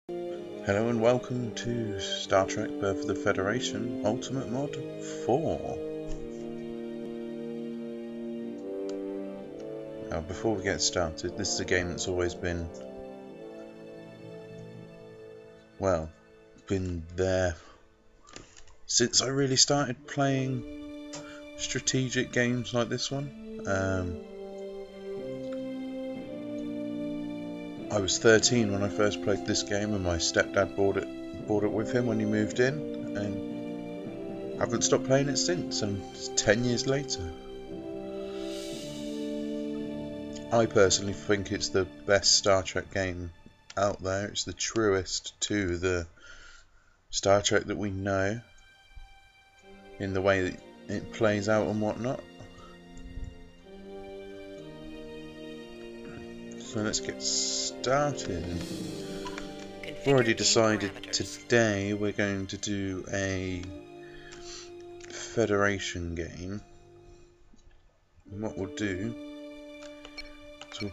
Hello and welcome to Star Trek Birth of the Federation Ultimate Mod 4. Now before we get started, this is a game that's always been there since I really started playing strategic games like this one. I was 13 when I first played this game, and my stepdad bought it with him when he moved in, and I haven't stopped playing it since, and it's 10 years later. I personally think it's the best Star Trek game out there. It's the truest to the Star Trek that we know, in the way that it plays out and whatnot. So let's get started. I've already decided today we're going to do a Federation game. And what we'll do is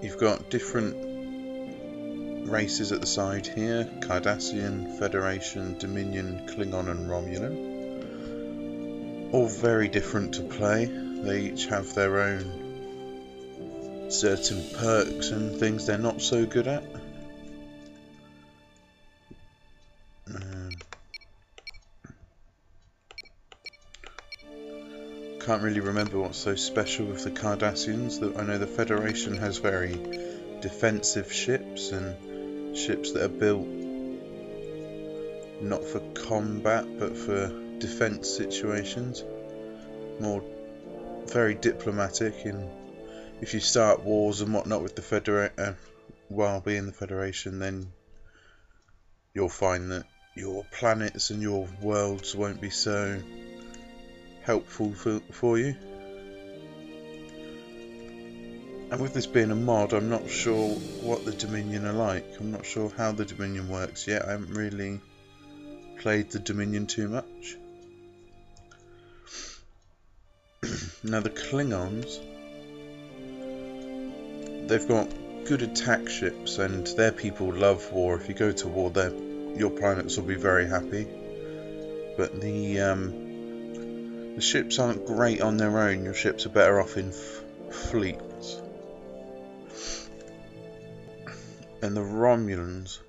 you've got different races at the side here: Cardassian, Federation, Dominion, Klingon and Romulan. All very different to play. They each have their own certain perks and things they're not so good at. Can't really remember what's so special with the Cardassians. I know the Federation has very defensive ships and ships that are built not for combat but for defense situations. Very diplomatic, and if you start wars and whatnot with the while being the Federation, then you'll find that your planets and your worlds won't be so helpful for you. And with this being a mod, I'm not sure what the Dominion are like. I'm not sure how the Dominion works yet. I haven't really played the Dominion too much. Now the Klingons, they've got good attack ships and their people love war. If you go to war, your planets will be very happy. But the ships aren't great on their own. Your ships are better off in fleets. And the Romulans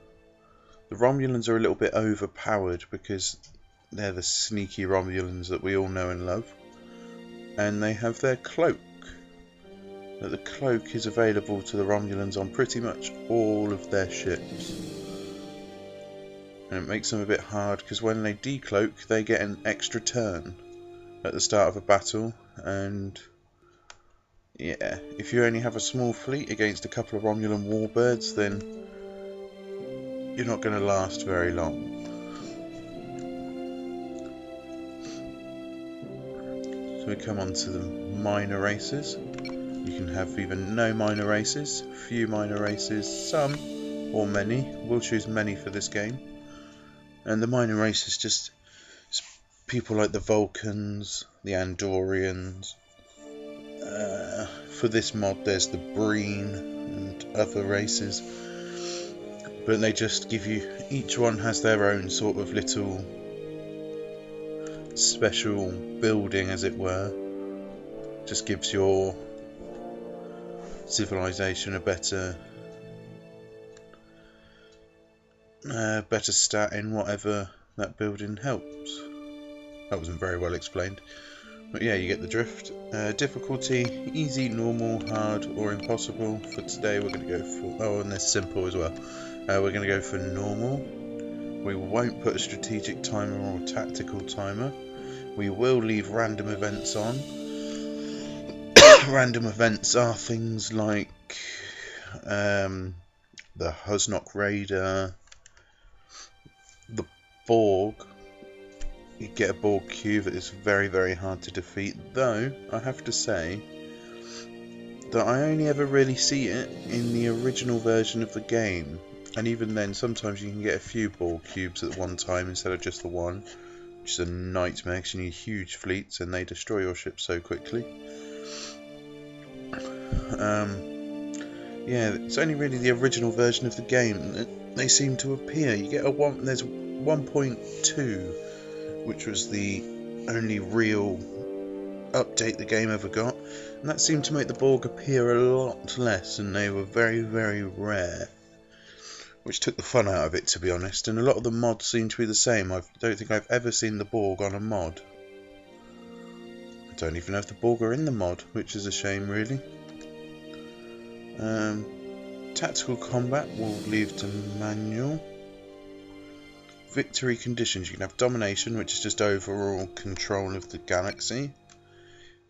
are a little bit overpowered because they're the sneaky Romulans that we all know and love. And they have their cloak. But the cloak is available to the Romulans on pretty much all of their ships. And it makes them a bit hard because when they decloak, they get an extra turn at the start of a battle. And yeah, if you only have a small fleet against a couple of Romulan warbirds, then you're not going to last very long. So we come on to the minor races. You can have even no minor races, few minor races, some or many. We'll choose many for this game. And the minor races just people like the Vulcans, the Andorians. For this mod there's the Breen and other races. But they just give you, each one has their own sort of little special building, as it were. Just gives your civilization a better stat in whatever that building helps. That wasn't very well explained, but yeah, you get the drift. Difficulty: easy, normal, hard or impossible. For today we're going to go for, and there's simple as well. We're going to go for normal. We won't put a strategic timer or a tactical timer. We will leave random events on. Random events are things like the Husnock Raider, the Borg. You get a Borg cube that is very, very hard to defeat, though I have to say that I only ever really see it in the original version of the game, and even then sometimes you can get a few Borg cubes at one time instead of just the one, which is a nightmare because you need huge fleets and they destroy your ship so quickly. Yeah, it's only really the original version of the game that they seem to appear. You get there's 1.2, which was the only real update the game ever got, and that seemed to make the Borg appear a lot less, and they were very, very rare, which took the fun out of it, to be honest. And a lot of the mods seem to be the same. I don't think I've ever seen the Borg on a mod. I don't even know if the Borg are in the mod, which is a shame, really. Tactical combat we'll leave to manual. Victory conditions, you can have domination, which is just overall control of the galaxy.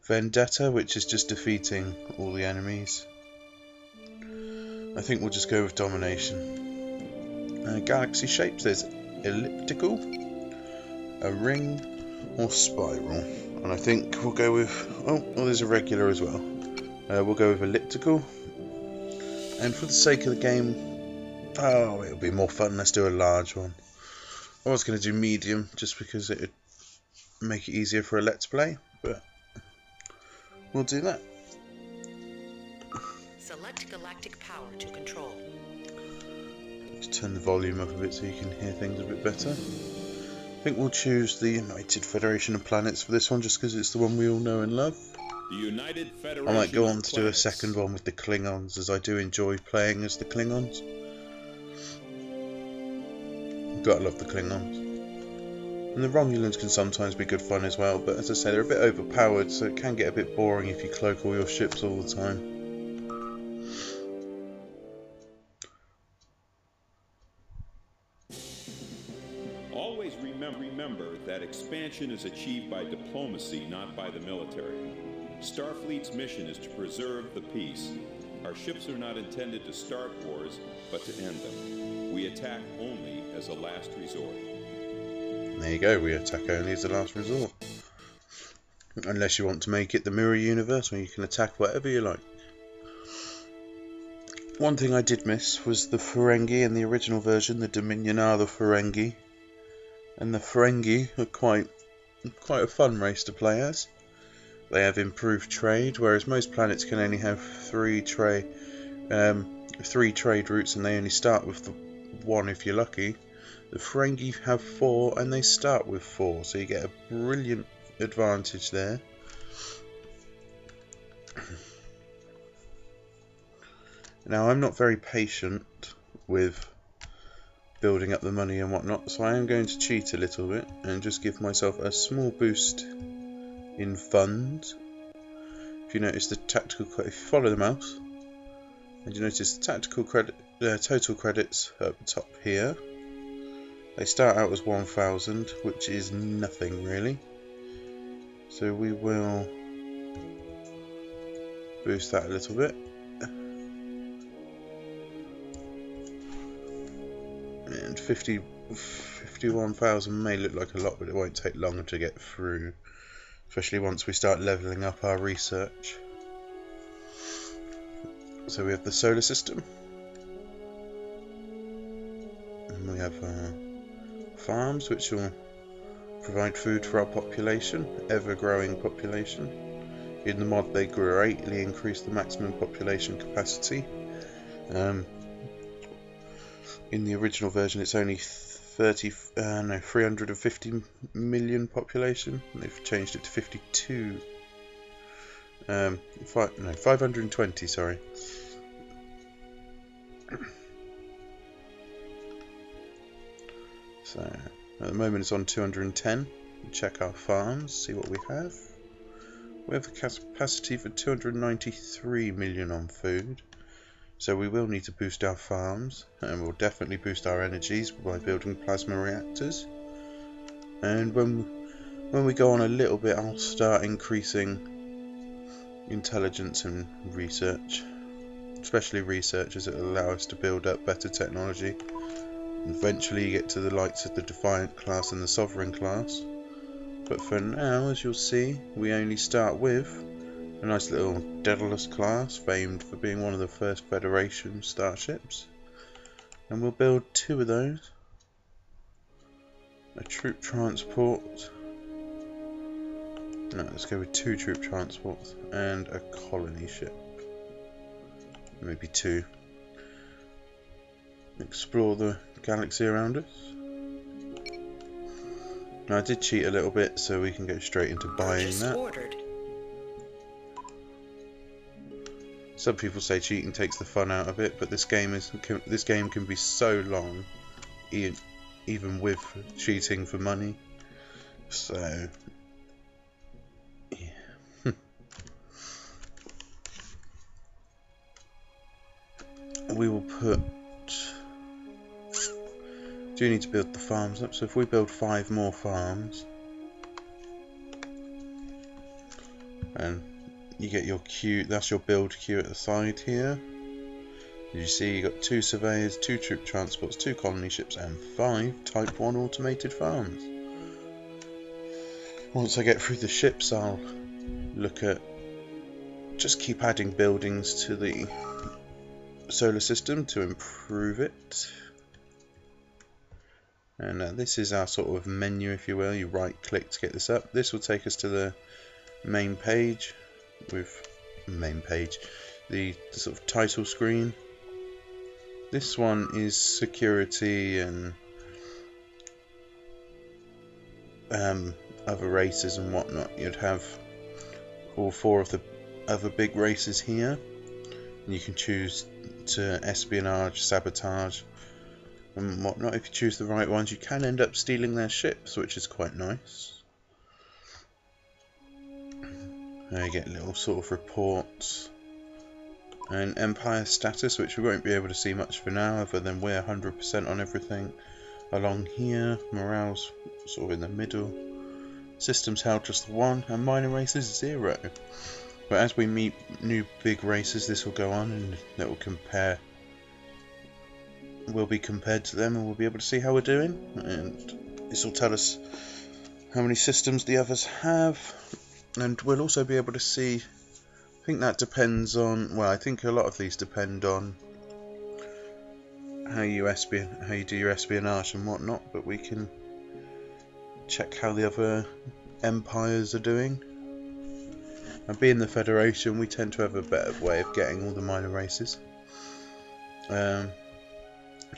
Vendetta, which is just defeating all the enemies. I think we'll just go with domination. Galaxy shapes, there's elliptical, a ring, or spiral. And I think we'll go with, there's a regular as well. We'll go with elliptical. And for the sake of the game, it'll be more fun, let's do a large one. I was going to do medium just because it would make it easier for a let's play, but we'll do that. Select galactic power to control. Let's turn the volume up a bit so you can hear things a bit better. I think we'll choose the United Federation of Planets for this one just because it's the one we all know and love. The United Federation I might go on of to Planets. do a second one with the Klingons, as I do enjoy playing as the Klingons. Gotta love the Klingons. And the Romulans can sometimes be good fun as well, but as I say, they're a bit overpowered, so it can get a bit boring if you cloak all your ships all the time. Always remember that expansion is achieved by diplomacy, not by the military. Starfleet's mission is to preserve the peace. Our ships are not intended to start wars, but to end them. We attack only as a last resort. There you go, we attack only as a last resort. Unless you want to make it the mirror universe where you can attack whatever you like. One thing I did miss was the Ferengi in the original version. The Dominion are the Ferengi. And the Ferengi are quite a fun race to play as. They have improved trade, whereas most planets can only have three trade routes, and they only start with the one if you're lucky. The Ferengi have 4, and they start with 4, so you get a brilliant advantage there. Now, I'm not very patient with building up the money and whatnot, so I am going to cheat a little bit and just give myself a small boost in funds. If you notice the tactical, if you follow the mouse, and you notice the tactical credit, total credits up top here. They start out as 1,000, which is nothing really. So we will boost that a little bit. And 51,000 may look like a lot, but it won't take long to get through. Especially once we start leveling up our research. So we have the solar system. And we have farms, which will provide food for our population, ever-growing population. In the mod, they greatly increase the maximum population capacity. In the original version, it's only 350 million population. They've changed it to 52. 520. Sorry. So at the moment it's on 210. Check our farms, see what we have. We have the capacity for 293 million on food. So we will need to boost our farms, and we'll definitely boost our energies by building plasma reactors. And when we go on a little bit, I'll start increasing intelligence and research, especially research, as it will allow us to build up better technology. Eventually you get to the likes of the Defiant class and the Sovereign class. But for now, as you'll see, we only start with a nice little Daedalus class, famed for being one of the first Federation starships. And we'll build 2 of those. A troop transport. No, let's go with 2 troop transports and a colony ship. maybe 2. Explore the galaxy around us. Now I did cheat a little bit, so we can go straight into buying Purchase that. ordered. Some people say cheating takes the fun out of it, but this game can be so long, even with cheating for money. So, yeah. We will put. Do need to build the farms up. So if we build 5 more farms, and you get your queue, that's your build queue at the side here. You see, you got 2 surveyors, 2 troop transports, 2 colony ships, and 5 Type 1 automated farms. Once I get through the ships, I'll look at just keep adding buildings to the solar system to improve it. And this is our sort of menu, if you will. You right click to get this up. This will take us to the main page with the sort of title screen. This one is security and other races and whatnot. You'd have all 4 of the other big races here, and you can choose to espionage, sabotage and whatnot. If you choose the right ones, you can end up stealing their ships, which is quite nice. There you get little sort of reports and empire status, which we won't be able to see much for now, other than we're 100% on everything along here. Morale's sort of in the middle. Systems held just 1, and minor races 0. But as we meet new big races, this will go on, and that will compare. We'll be compared to them, and we'll be able to see how we're doing. And this will tell us how many systems the others have, and we'll also be able to see. I think that depends on. Well, I think a lot of these depend on how you do your espionage and whatnot. But we can check how the other empires are doing. And being the Federation, we tend to have a better way of getting all the minor races.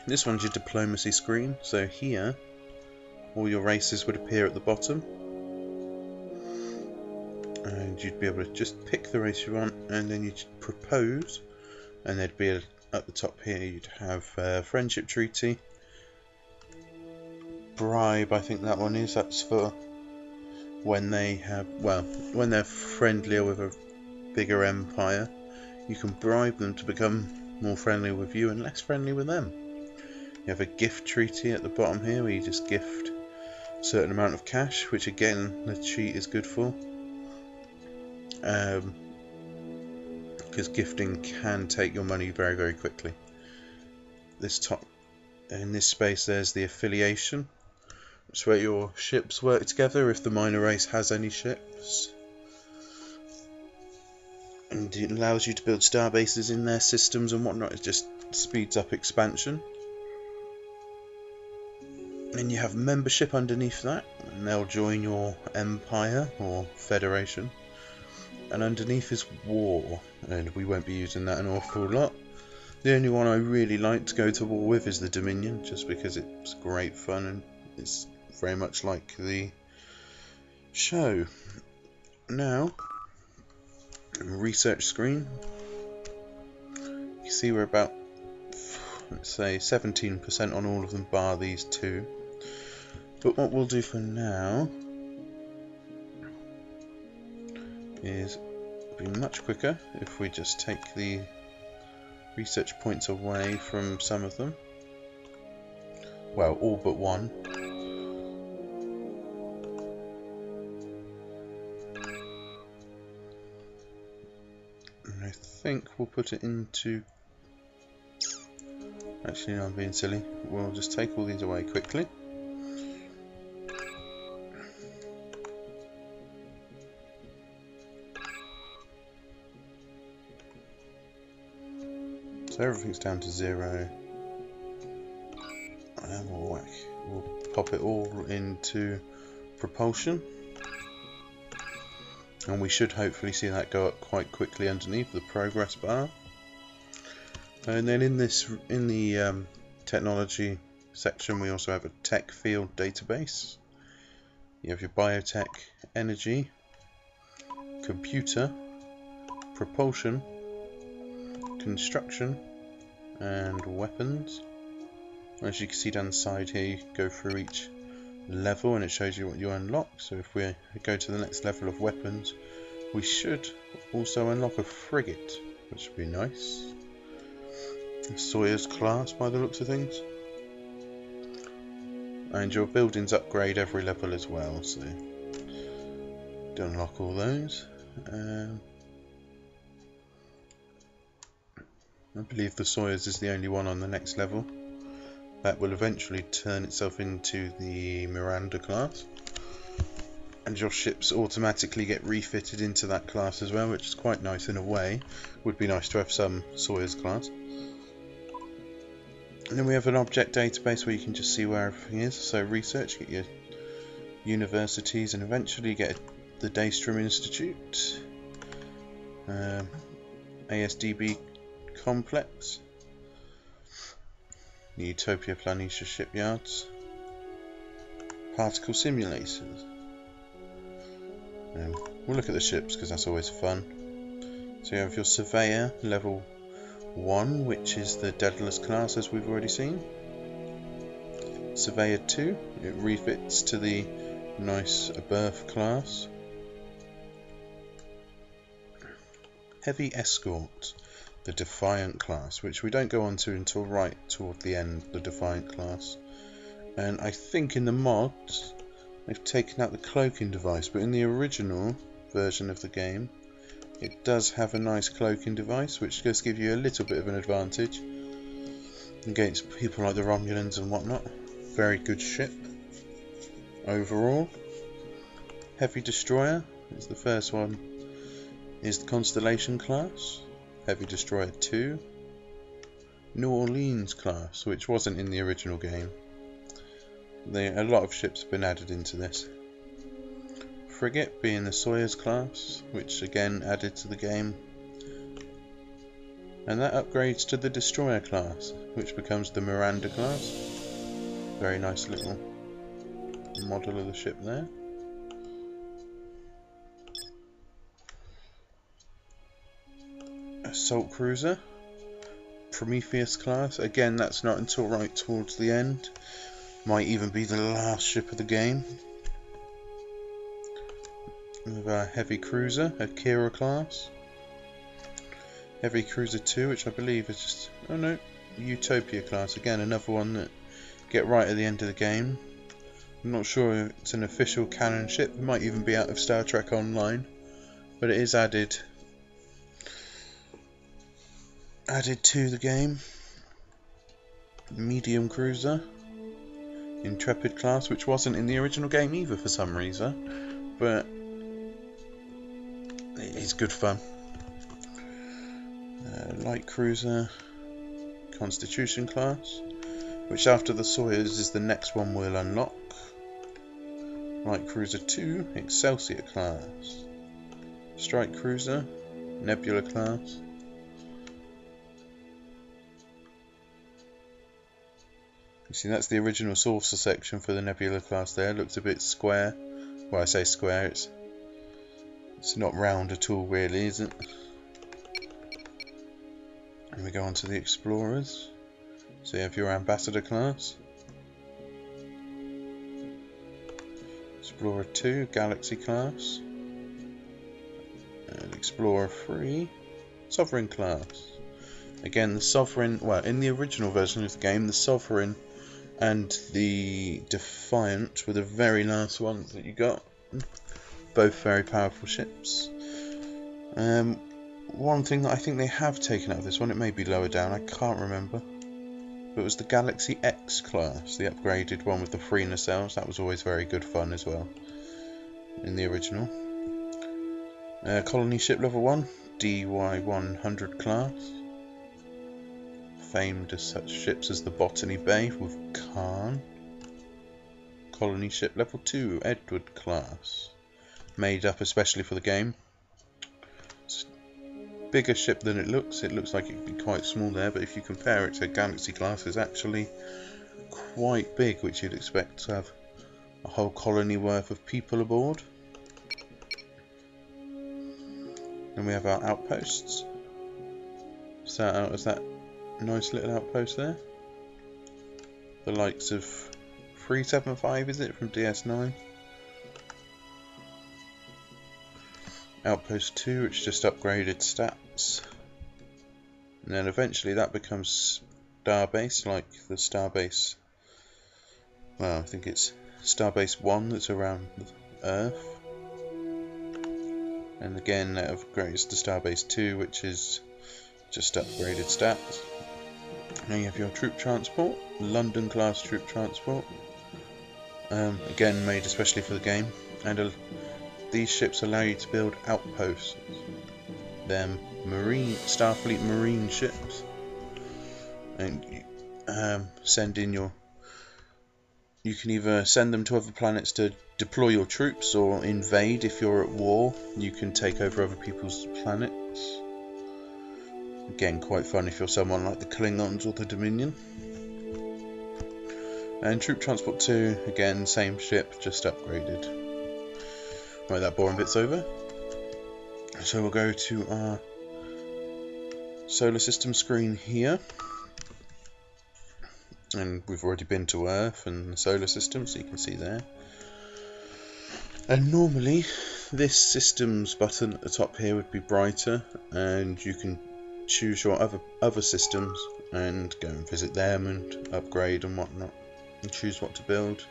This one's your diplomacy screen. So here, all your races would appear at the bottom. And you'd be able to just pick the race you want, and then you'd propose. And there'd be at the top here, you'd have friendship treaty. Bribe, I think that one is. That's for when they have, well, when they're friendlier with a bigger empire, you can bribe them to become more friendly with you and less friendly with them. You have a gift treaty at the bottom here, where you just gift a certain amount of cash, which again the cheat is good for, because gifting can take your money very, very quickly. This top, in this space, there's the affiliation. It's where your ships work together if the minor race has any ships. And it allows you to build star bases in their systems and whatnot. It just speeds up expansion. And you have membership underneath that, and they'll join your empire or federation. And underneath is war, and we won't be using that an awful lot. The only one I really like to go to war with is the Dominion, just because it's great fun and it's very much like the show. Now, research screen. You see we're about, let's say, 17% on all of them, bar these 2. But what we'll do for now is be much quicker if we just take the research points away from some of them. Well, all but one. And I think we'll put it into... Actually, no, I'm being silly. We'll just take all these away quickly. So everything's down to 0. And we'll pop it all into propulsion. And we should hopefully see that go up quite quickly underneath the progress bar. And then in the technology section, we also have a tech field database. You have your biotech, energy, computer, propulsion, construction, and weapons. As you can see down the side here, you go through each level and it shows you what you unlock. So if we go to the next level of weapons, we should also unlock a frigate, which would be nice. A Sawyer's class by the looks of things. And your buildings upgrade every level as well, so to unlock all those. I believe the Sawyer's is the only one on the next level. That will eventually turn itself into the Miranda class. And your ships automatically get refitted into that class as well, which is quite nice in a way. Would be nice to have some Sawyer's class. And then we have an object database where you can just see where everything is. So research, get your universities, and eventually get the Daystrom Institute. ASDB complex. The Utopia Planitia shipyards. Particle simulators. We'll look at the ships because that's always fun. So you have your Surveyor level 1, which is the Daedalus class as we've already seen. Surveyor 2, it refits to the nice Berth class. Heavy Escort, the Defiant class, which we don't go on to until right toward the end, the Defiant class. And I think in the mods they've taken out the cloaking device, but in the original version of the game it does have a nice cloaking device, which does give you a little bit of an advantage against people like the Romulans and whatnot. Very good ship overall. Heavy Destroyer is the first one, is the Constellation class. Heavy Destroyer 2. New Orleans class, which wasn't in the original game. A lot of ships have been added into this. Frigate being the Sawyer's class, which again added to the game. And that upgrades to the Destroyer class, which becomes the Miranda class. Very nice little model of the ship there. Assault Cruiser. Prometheus class. Again, that's not until right towards the end. Might even be the last ship of the game. We have our Heavy Cruiser, Akira class. Heavy Cruiser 2, which I believe is just... oh no, Utopia class. Again, another one that get right at the end of the game. I'm not sure if it's an official canon ship. It might even be out of Star Trek Online. But it is added to the game. Medium Cruiser. Intrepid class, which wasn't in the original game either for some reason, but it is good fun. Light Cruiser, Constitution class, which after the Sawyers is the next one we'll unlock. Light Cruiser 2, Excelsior class. Strike Cruiser, Nebula class. You see, that's the original saucer section for the Nebula class there. It looks a bit square. Well, I say square, it's not round at all really, is it? And we go on to the Explorers. So you have your Ambassador class. Explorer 2, Galaxy class. And Explorer 3, Sovereign class. Again, the Sovereign, well, in the original version of the game, the Sovereign and the Defiant were the very last ones that you got. Both very powerful ships. One thing that I think they have taken out of this one, it may be lower down, I can't remember, but it was the Galaxy X class, the upgraded one with the 3 nacelles. That was always very good fun as well in the original. Colony ship level 1, DY-100 class. Famed as such ships as the Botany Bay with Khan. Colony ship level 2, Edward class. Made up especially for the game. bigger ship than it looks. It looks like it could be quite small there, but if you compare it to Galaxy class, it's actually quite big, which you'd expect to have a whole colony worth of people aboard. And we have our outposts. Start out as that nice little outpost there. The likes of 375, is it, from DS9? Outpost 2, which just upgraded stats. And then eventually that becomes Starbase, like the Starbase. Well, I think it's Starbase 1 that's around Earth. And again, that upgrades to Starbase 2, which is just upgraded stats. Now you have your troop transport, London class troop transport. Again, made especially for the game. And these ships allow you to build outposts. They're Starfleet Marine ships. And you send in your... You can either send them to other planets to deploy your troops, or invade if you're at war. You can take over other people's planets. Again, quite fun if you're someone like the Klingons or the Dominion. And Troop Transport 2, again, same ship, just upgraded. Right, that boring bit's over. So we'll go to our solar system screen here. And we've already been to Earth and the solar system, so you can see there. And normally, this systems button at the top here would be brighter, and you can choose your other systems and go and visit them and upgrade and whatnot, and choose what to build.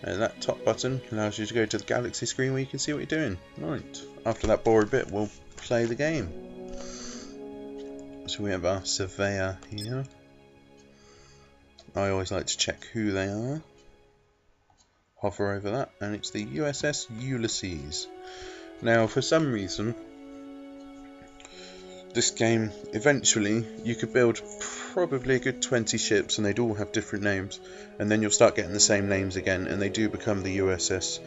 And that top button allows you to go to the Galaxy screen where you can see what you're doing. Right, after that boring bit, we'll play the game. So we have our surveyor here. I always like to check who they are. Hover over that, and it's the USS Ulysses. Now, for some reason, this game, eventually, you could build probably a good 20 ships, and they'd all have different names, and then you'll start getting the same names again, and they do become the USS,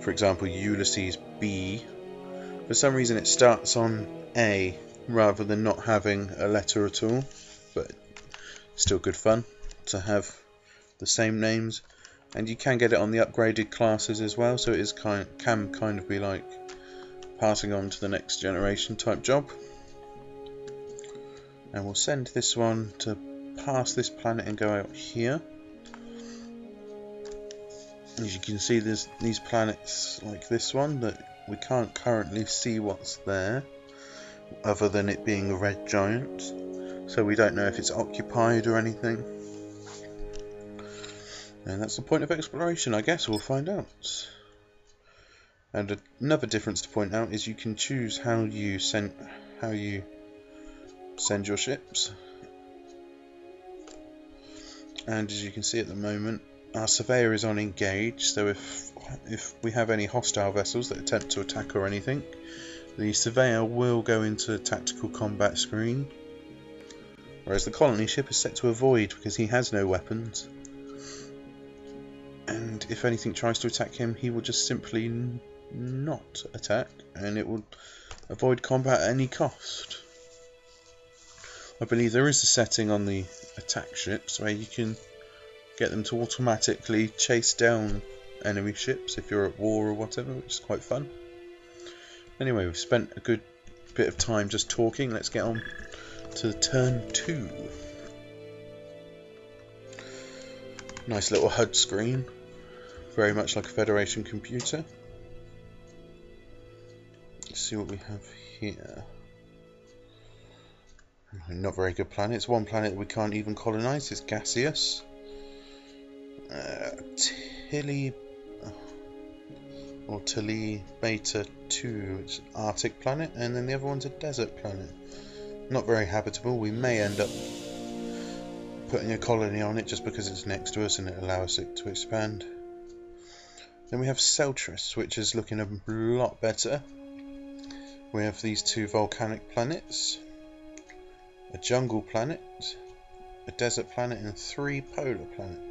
for example, Ulysses B. For some reason, it starts on A, rather than not having a letter at all, but still good fun to have the same names. And you can get it on the upgraded classes as well, so it is can kind of be like passing on to the next generation type job. And we'll send this one to pass this planet and go out here. As you can see, there's these planets like this one that we can't currently see what's there, other than it being a red giant, so we don't know if it's occupied or anything. And that's the point of exploration, I guess. We'll find out. And another difference to point out is you can choose how you send your ships. And as you can see at the moment, our surveyor is on engage, so if we have any hostile vessels that attempt to attack or anything, the surveyor will go into tactical combat screen, whereas the colony ship is set to avoid because he has no weapons. And if anything tries to attack him, he will just simply not attack, and it will avoid combat at any cost. I believe there is a setting on the attack ships where you can get them to automatically chase down enemy ships if you're at war or whatever, which is quite fun. Anyway, we've spent a good bit of time just talking. Let's get on to turn 2. Nice little HUD screen, very much like a Federation computer. Let's see what we have here. Not very good planets. One planet that we can't even colonize is gaseous. Tilly Beta 2, it's an Arctic planet, and then the other one's a desert planet. Not very habitable. We may end up putting a colony on it just because it's next to us and it allows it to expand. Then we have Celtris, which is looking a lot better. We have these 2 volcanic planets, a jungle planet, a desert planet, and 3 polar planets.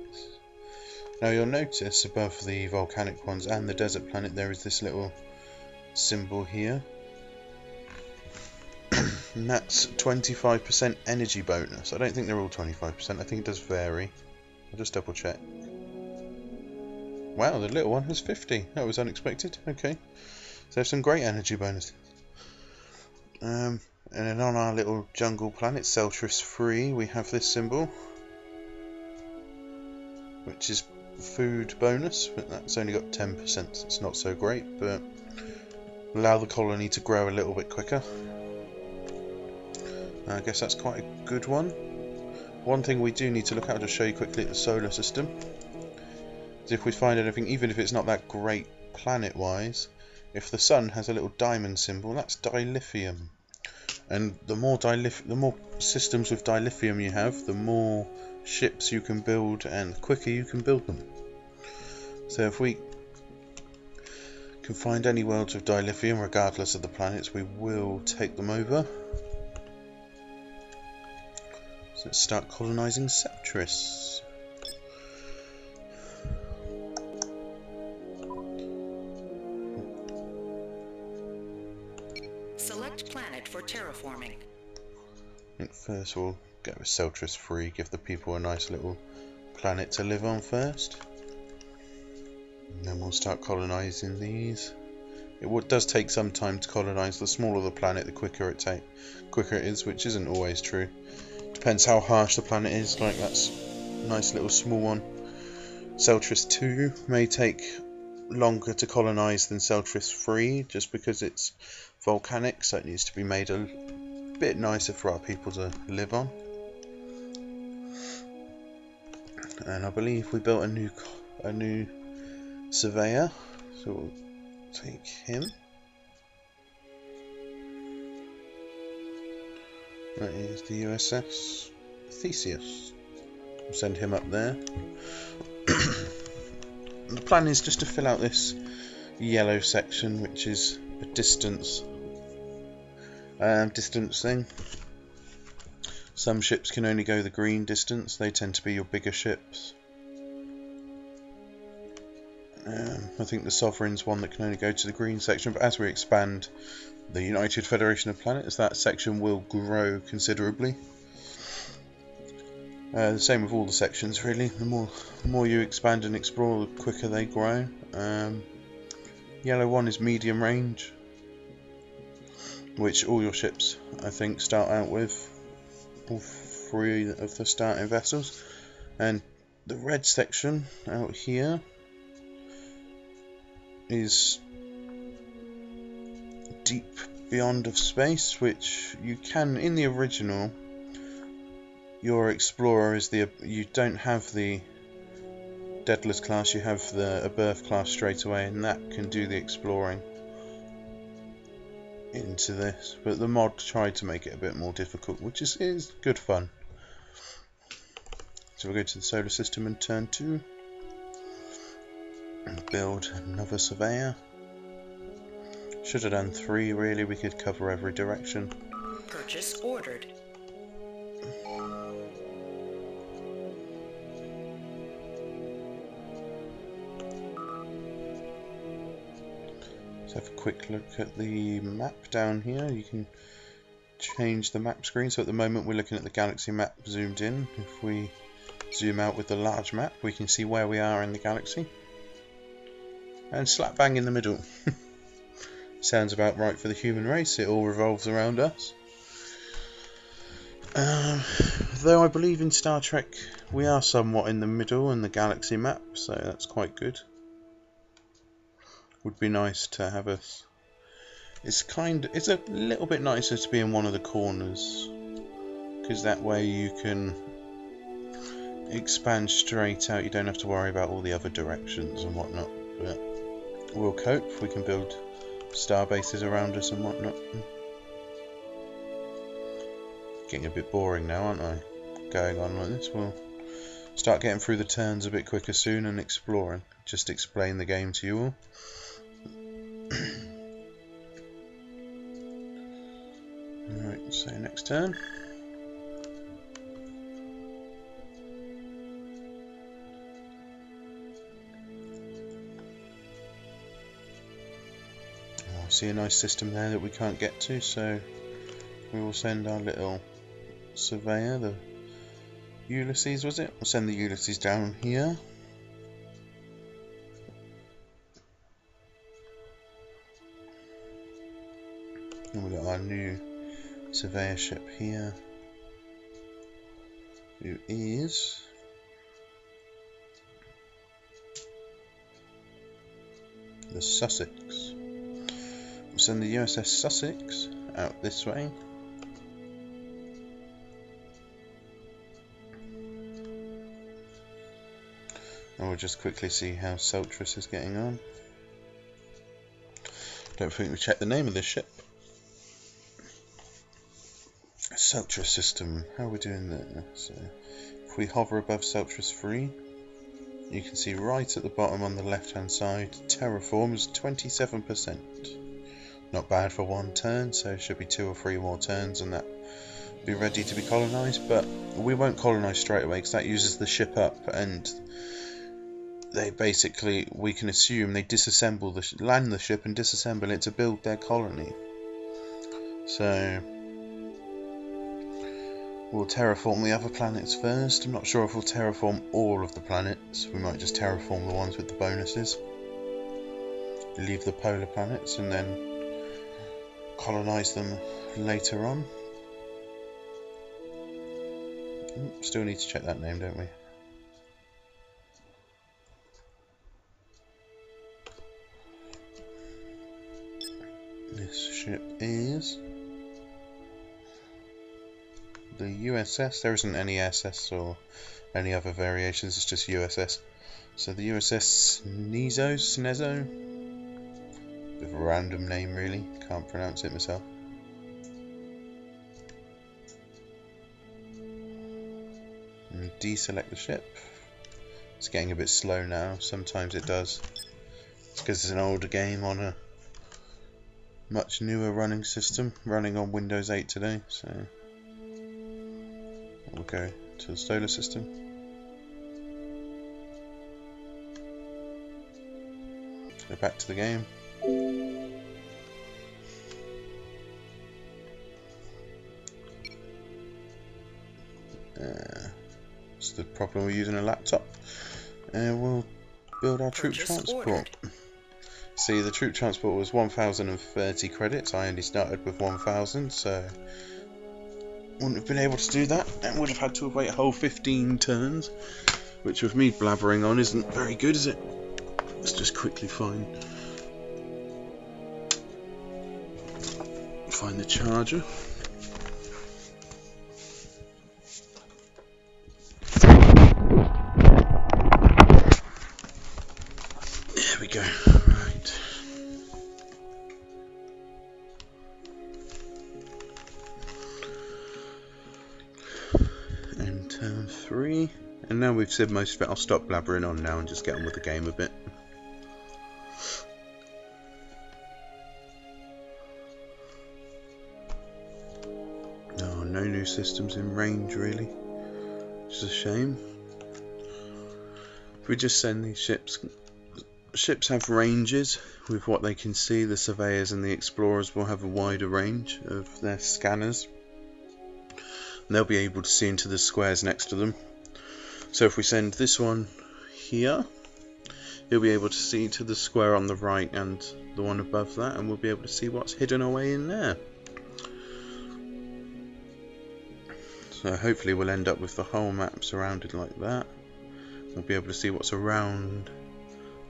Now you'll notice above the volcanic ones and the desert planet there is this little symbol here, And that's 25% energy bonus. I don't think they're all 25%, I think it does vary. I'll just double check. Wow, the little one has 50. That was unexpected. Okay. So there's some great energy bonuses. And then on our little jungle planet, Seltris 3, we have this symbol, which is food bonus, but that's only got 10%, so it's not so great, but allow the colony to grow a little bit quicker. I guess that's quite a good one. One thing we do need to look at, I'll just show you quickly at the solar system, is if we find anything, even if it's not that great planet-wise, if the sun has a little diamond symbol, that's dilithium. And the more systems with dilithium you have, the more ships you can build and the quicker you can build them. So if we can find any worlds with dilithium, regardless of the planets, we will take them over. So let's start colonising Seltris. Select planet for terraforming. I think first we'll go with Seltris 3, give the people a nice little planet to live on first. And then we'll start colonising these. It does take some time to colonise. The smaller the planet, the quicker it is, which isn't always true. Depends how harsh the planet is, like that's a nice little small one. Seltris 2 may take longer to colonise than Seltris 3, just because it's volcanic, so it needs to be made a bit nicer for our people to live on. And I believe we built a new surveyor, so we'll take him. That is the USS Theseus. We'll send him up there. The plan is just to fill out this yellow section, which is a distance thing. Some ships can only go the green distance. They tend to be your bigger ships. I think the Sovereign's one that can only go to the green section, but as we expand the United Federation of Planets, that section will grow considerably. The same with all the sections, really. The more you expand and explore, the quicker they grow. Yellow one is medium range, which all your ships, I think, start out with. All 3 of the starting vessels. And the red section out here is Deep Beyond of Space, which you can, in the original, your explorer is you don't have the Daedalus class, you have the Birth class straight away, and that can do the exploring into this, but the mod tried to make it a bit more difficult, which is good fun. So we'll go to the solar system and turn 2 and build another surveyor. Should have done 3 really, we could cover every direction. Purchase ordered. Let's have a quick look at the map down here. You can change the map screen. So at the moment we're looking at the galaxy map zoomed in. If we zoom out with the large map, we can see where we are in the galaxy. And slap bang in the middle. Sounds about right for the human race. It all revolves around us. Though I believe in Star Trek we are somewhat in the middle in the galaxy map, so that's quite good. Would be nice to have us. It's a little bit nicer to be in one of the corners, because that way you can expand straight out. You don't have to worry about all the other directions and whatnot. But we'll cope. We can build star bases around us and whatnot. Getting a bit boring now, aren't I? Going on like this. We'll start getting through the turns a bit quicker soon and exploring. Just explain the game to you all. Alright, so next turn. I see a nice system there that we can't get to, so we will send our little surveyor, the Ulysses, was it? We'll send the Ulysses down here. And we've got our new surveyor ship here, who is the Sussex. We'll send the USS Sussex out this way. And we'll just quickly see how Seltris is getting on. Don't think we checked the name of this ship. Seltris system, how are we doing there? So, if we hover above Seltris 3, you can see right at the bottom on the left hand side, terraform is 27%. Not bad for one turn, so it should be 2 or 3 more turns and that be ready to be colonised, but we won't colonise straight away because that uses the ship up, and they basically, we can assume they disassemble the land the ship and disassemble it to build their colony. So we'll terraform the other planets first. I'm not sure if we'll terraform all of the planets. We might just terraform the ones with the bonuses, leave the polar planets, and then colonise them later on. Still need to check that name, don't we? This ship is the USS. There isn't any SS or any other variations, it's just USS. So the USS Snezo? Bit of a random name really, can't pronounce it myself. And deselect the ship. It's getting a bit slow now, sometimes it does. It's because it's an older game on a much newer running system, running on Windows 8 today, so we'll go to the solar system. Go back to the game. It's the problem with using a laptop. And we'll build our troop transport. See, the troop transport was 1,030 credits. I only started with 1,000, so wouldn't have been able to do that, and would have had to wait a whole 15 turns, which with me blabbering on isn't very good, is it? Let's just quickly find the charger. There we go. Right. And turn 3. And now we've said most of it, I'll stop blabbering on now and just get on with the game a bit. Oh, no new systems in range really, which is a shame. If we just send these ships have ranges with what they can see. The surveyors and the explorers will have a wider range of their scanners, and they'll be able to see into the squares next to them. So if we send this one here, he'll be able to see to the square on the right and the one above that, and we'll be able to see what's hidden away in there. So hopefully we'll end up with the whole map surrounded like that. We'll be able to see what's around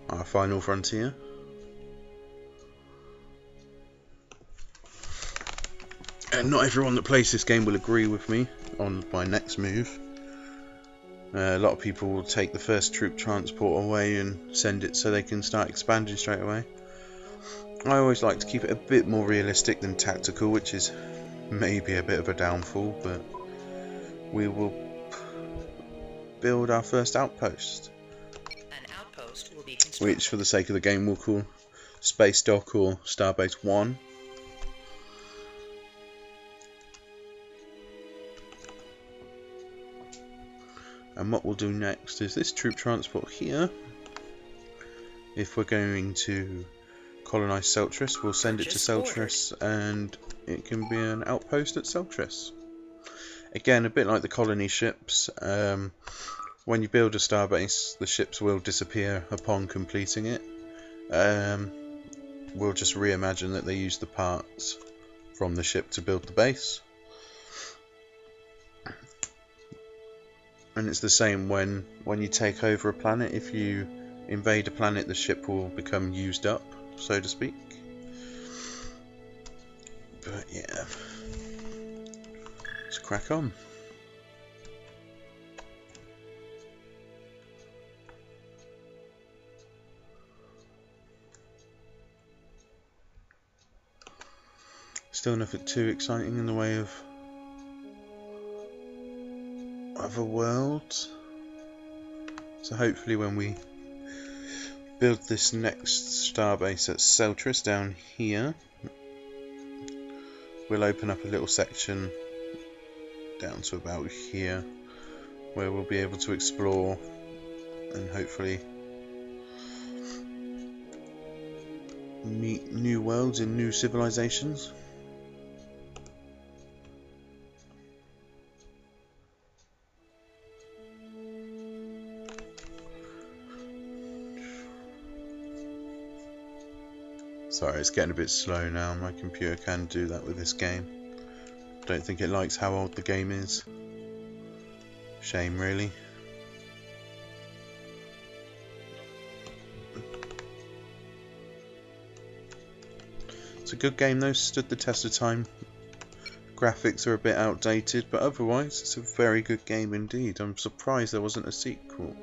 our final frontier. And not everyone that plays this game will agree with me on my next move. A lot of people will take the first troop transport away and send it so they can start expanding straight away. I always like to keep it a bit more realistic than tactical, which is maybe a bit of a downfall, but we will build our first outpost. An outpost will be constructed, Which for the sake of the game we'll call Space Dock or Starbase 1. And what we'll do next is this troop transport here. If we're going to colonise Seltris, we'll send it to Seltris and it can be an outpost at Seltris. Again, a bit like the colony ships, when you build a starbase, the ships will disappear upon completing it. We'll just reimagine that they use the parts from the ship to build the base. And it's the same when you take over a planet. If you invade a planet, the ship will become used up, so to speak. But yeah, let's crack on. Still nothing too exciting in the way of other worlds. So hopefully when we build this next starbase at Seltris down here, we'll open up a little section down to about here where we'll be able to explore and hopefully meet new worlds and new civilizations. Sorry, it's getting a bit slow now. My computer can do that with this game. Don't think it likes how old the game is. Shame, really. It's a good game though, stood the test of time. Graphics are a bit outdated, but otherwise it's a very good game indeed. I'm surprised there wasn't a sequel.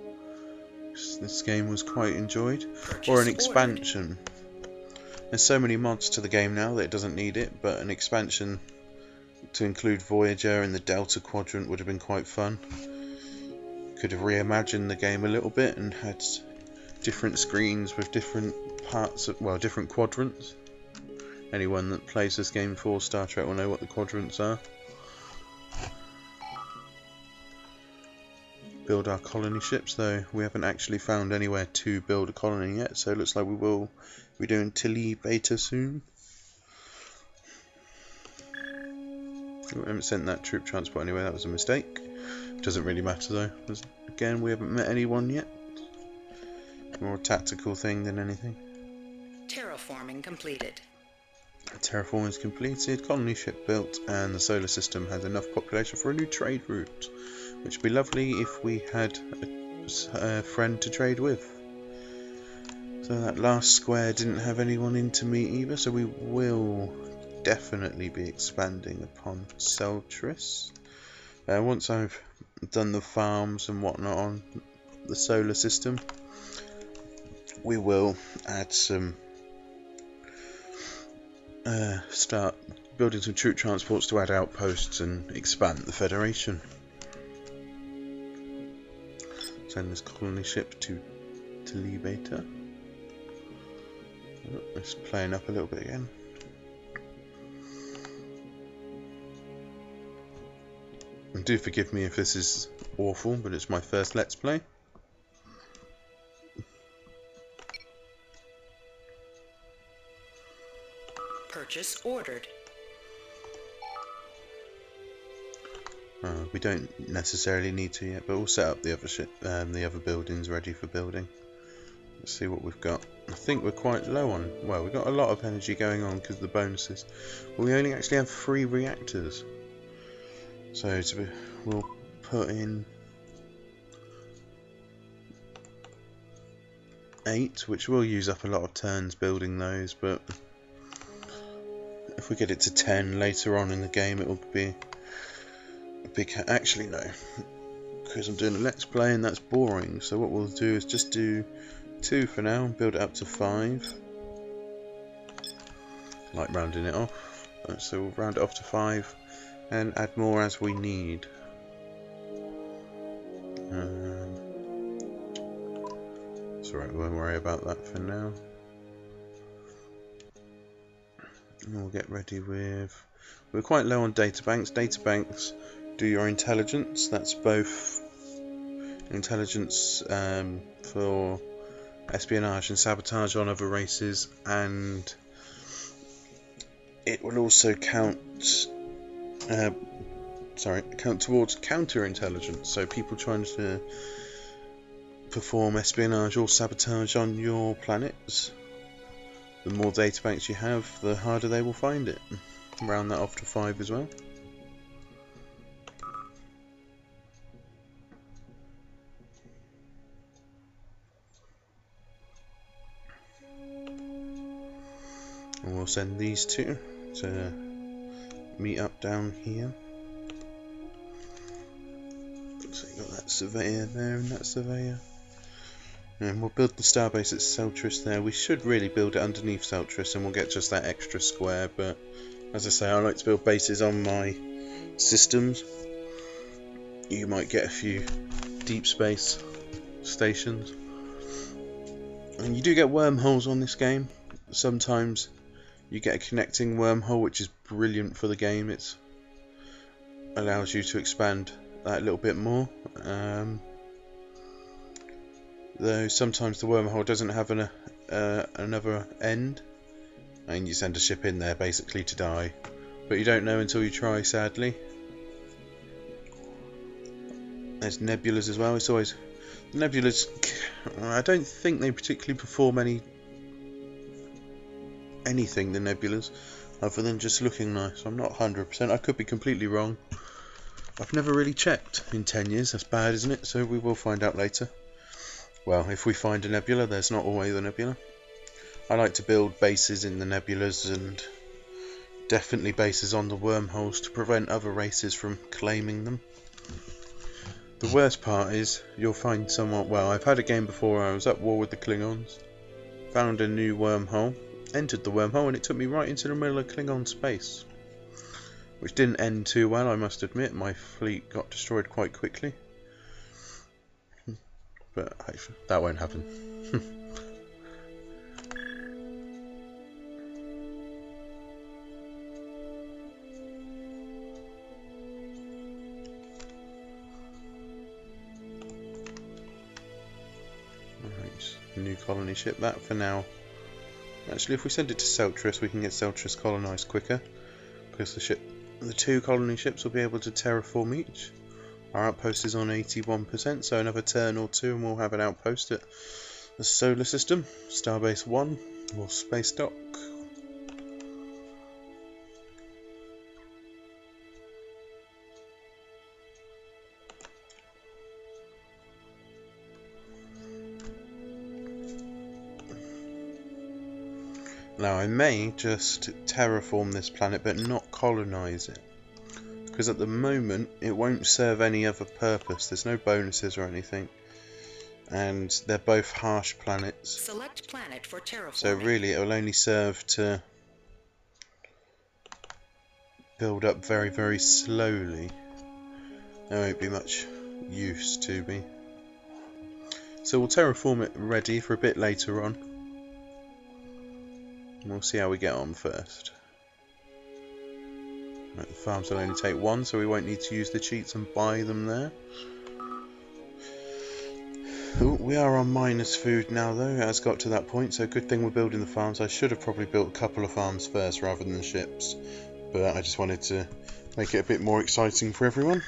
This game was quite enjoyed. Or an expansion. There's so many mods to the game now that it doesn't need it, but an expansion to include Voyager and the Delta Quadrant would have been quite fun. Could have reimagined the game a little bit and had different screens with different parts of, well, different quadrants. Anyone that plays this game for Star Trek will know what the quadrants are. Build our colony ships, though we haven't actually found anywhere to build a colony yet, so it looks like we will be doing Tilly Beta soon. We haven't sent that troop transport anyway, that was a mistake. Doesn't really matter though, because again we haven't met anyone yet. More a tactical thing than anything. Terraforming completed. Terraforming is completed, colony ship built, and the solar system has enough population for a new trade route, which would be lovely if we had a friend to trade with. So that last square didn't have anyone in to meet either, so we will definitely be expanding upon Seltris. Once I've done the farms and whatnot on the solar system, we will add some start building some troop transports to add outposts and expand the Federation. Send this colony ship to Tilly Beta. Oh, it's playing up a little bit again. And do forgive me if this is awful, but it's my first Let's Play. Purchase ordered. We don't necessarily need to yet, but we'll set up the other buildings ready for building. Let's see what we've got. I think we're quite low on. Well, we've got a lot of energy going on because of the bonuses. But we only actually have 3 reactors. So we'll put in 8, which will use up a lot of turns building those. But if we get it to 10 later on in the game, it will be a big. Actually, no, because I'm doing a Let's Play and that's boring. So what we'll do is just do 2 for now and build it up to 5. Like rounding it off. So we'll round it off to 5 and add more as we need. It's alright, we won't worry about that for now. And we'll get ready with. We're quite low on databanks. Databanks do your intelligence. That's both intelligence for espionage and sabotage on other races, and it will also count towards counterintelligence, so people trying to perform espionage or sabotage on your planets. The more databanks you have, the harder they will find it. Round that off to 5 as well. And we'll send these two to meet up down here. So you got that surveyor there and that surveyor. And we'll build the starbase at Celtris there. We should really build it underneath Celtris and we'll get just that extra square, but as I say, I like to build bases on my systems. You might get a few deep space stations. And you do get wormholes on this game. Sometimes you get a connecting wormhole, which is brilliant for the game. It allows you to expand that a little bit more. Though sometimes the wormhole doesn't have another end, and you send a ship in there basically to die. But you don't know until you try, sadly. There's nebulas as well. It's always... Nebulas, I don't think they particularly perform anything, the nebulas, other than just looking nice. I'm not 100%, I could be completely wrong. I've never really checked in 10 years, that's bad, isn't it? So we will find out later. Well, if we find a nebula, there's not always a nebula. I like to build bases in the nebulas and definitely bases on the wormholes to prevent other races from claiming them. The worst part is, you'll find someone... Well, I've had a game before where I was at war with the Klingons, found a new wormhole, entered the wormhole, and it took me right into the middle of Klingon space. Which didn't end too well, I must admit. My fleet got destroyed quite quickly. But that won't happen. New colony ship, that for now. Actually, if we send it to Celtris, we can get Celtris colonised quicker, because the two colony ships will be able to terraform each. Our outpost is on 81%, so another turn or two and we'll have an outpost at the solar system. Starbase 1 or space dock. Now I may just terraform this planet but not colonise it, because at the moment it won't serve any other purpose. There's no bonuses or anything, and they're both harsh planets. Select planet for terraforming. So really it will only serve to build up very, very slowly. There won't be much use to me. So we'll terraform it ready for a bit later on. We'll see how we get on first. Right, the farms will only take one, so we won't need to use the cheats and buy them there. Ooh, we are on minus food now though, it has got to that point, so good thing we're building the farms. I should have probably built a couple of farms first rather than the ships, but I just wanted to make it a bit more exciting for everyone.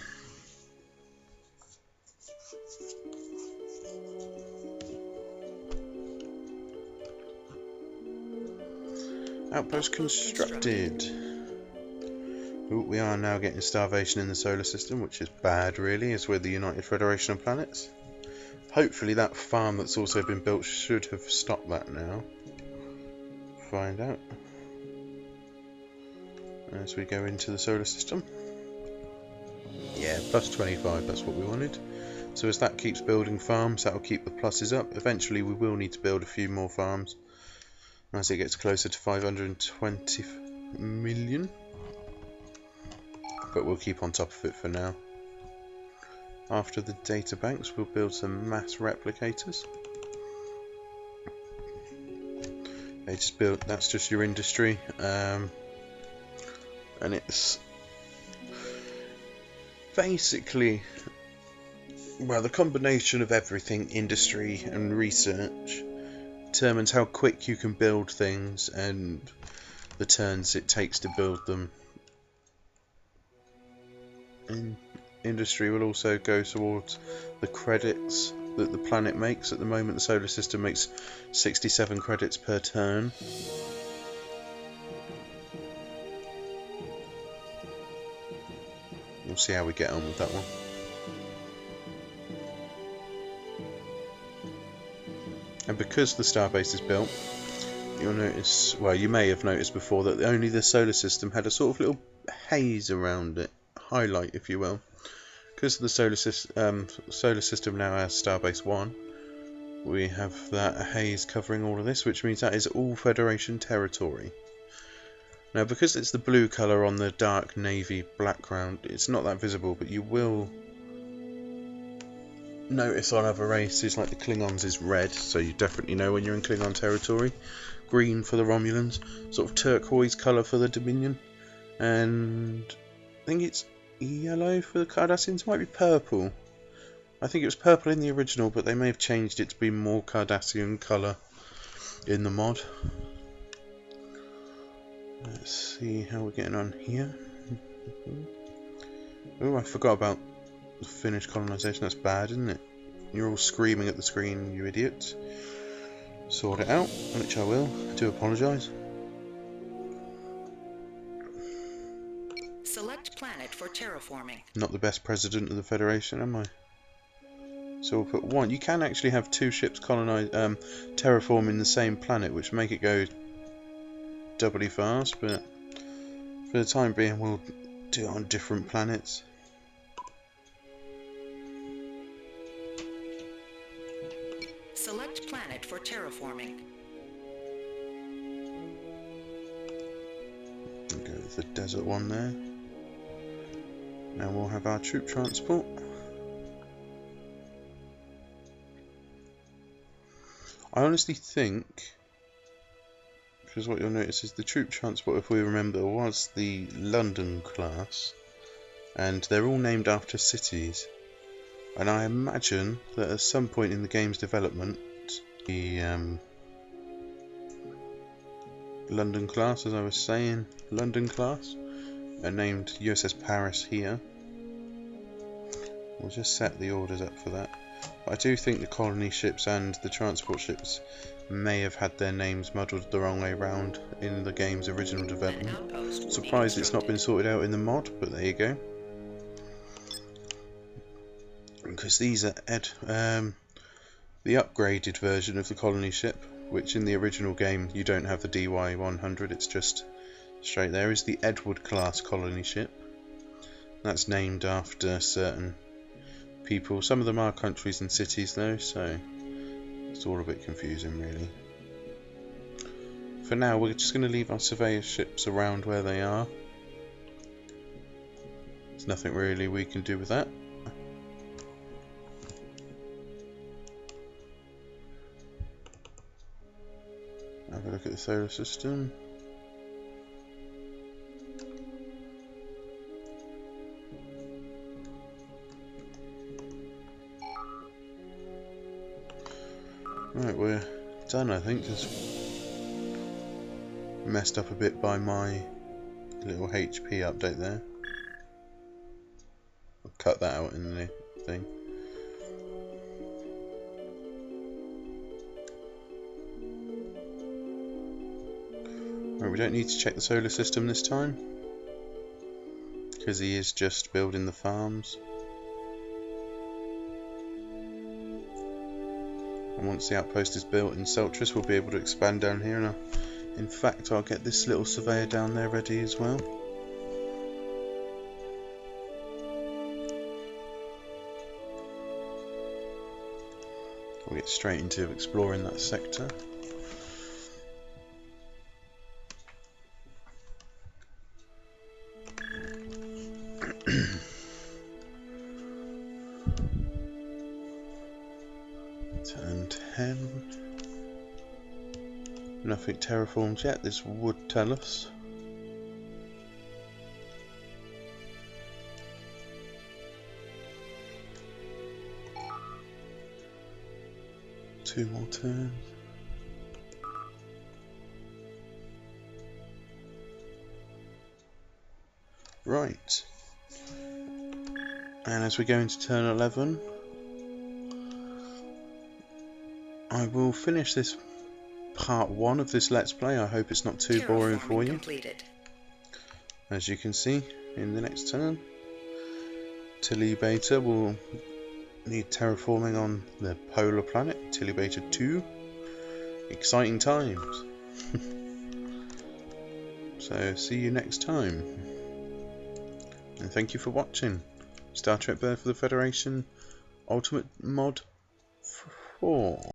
Outpost constructed. Ooh, we are now getting starvation in the solar system, which is bad really, as we're the United Federation of Planets. Hopefully that farm that's also been built should have stopped that now. Find out. As we go into the solar system. Yeah, plus 25, that's what we wanted. So as that keeps building farms, that'll keep the pluses up. Eventually we will need to build a few more farms as it gets closer to 520 million. But we'll keep on top of it for now. After the data banks, we'll build some mass replicators. They just build, that's just your industry, and it's basically, well, the combination of everything, industry and research, determines how quick you can build things and the turns it takes to build them. And industry will also go towards the credits that the planet makes. At the moment the solar system makes 67 credits per turn. We'll see how we get on with that one. And because the starbase is built, you'll notice, well, you may have noticed before, that only the solar system had a sort of little haze around it, highlight if you will. Because the solar system now has Starbase 1, we have that haze covering all of this, which means that is all Federation territory. Now, because it's the blue colour on the dark navy background, it's not that visible, but you will notice on other races like the Klingons is red, so you definitely know when you're in Klingon territory. Green for the Romulans, sort of turquoise colour for the Dominion, and I think it's yellow for the Cardassians. Might be purple. I think it was purple in the original, but they may have changed it to be more Cardassian colour in the mod. Let's see how we're getting on here. Oh, I forgot about the Finnish colonisation. That's bad, isn't it? You're all screaming at the screen, you idiots. Sort it out, which I will. I do apologise. Select planet for terraforming. Not the best president of the Federation, am I? So we'll put one. You can actually have two ships terraforming the same planet, which make it go doubly fast, but for the time being we'll do it on different planets. Select planet for terraforming. Go with the desert one there. Now we'll have our troop transport. I honestly think, because what you'll notice is the troop transport, if we remember, was the London class, and they're all named after cities. And I imagine that at some point in the game's development, the London class, as I was saying, London class, are named USS Paris here. We'll just set the orders up for that. But I do think the colony ships and the transport ships may have had their names muddled the wrong way round in the game's original development. Surprised it's not been sorted out in the mod, but there you go. Because these are the upgraded version of the colony ship, which in the original game you don't have the DY-100, it's just straight there, is the Edward class colony ship. That's named after certain people. Some of them are countries and cities though, so it's all a bit confusing really. For now we're just going to leave our surveyor ships around where they are. There's nothing really we can do with that. Have a look at the solar system. Right, we're done I think. Just messed up a bit by my little HP update there. I'll cut that out in the thing. Right, we don't need to check the solar system this time, because he is just building the farms. And once the outpost is built in Celtris, we'll be able to expand down here. And in fact, I'll get this little surveyor down there ready as well. We'll get straight into exploring that sector. Turn 10. Nothing terraformed yet, this would tell us. Two more turns. Right. And as we go into turn 11, I will finish this part 1 of this Let's Play. I hope it's not too boring for Terraforming you. completed. As you can see, in the next turn, Tilly Beta will need terraforming on the polar planet, Tilly Beta 2. Exciting times. So, see you next time. And thank you for watching Star Trek Birth of the Federation Ultimate Mod 4.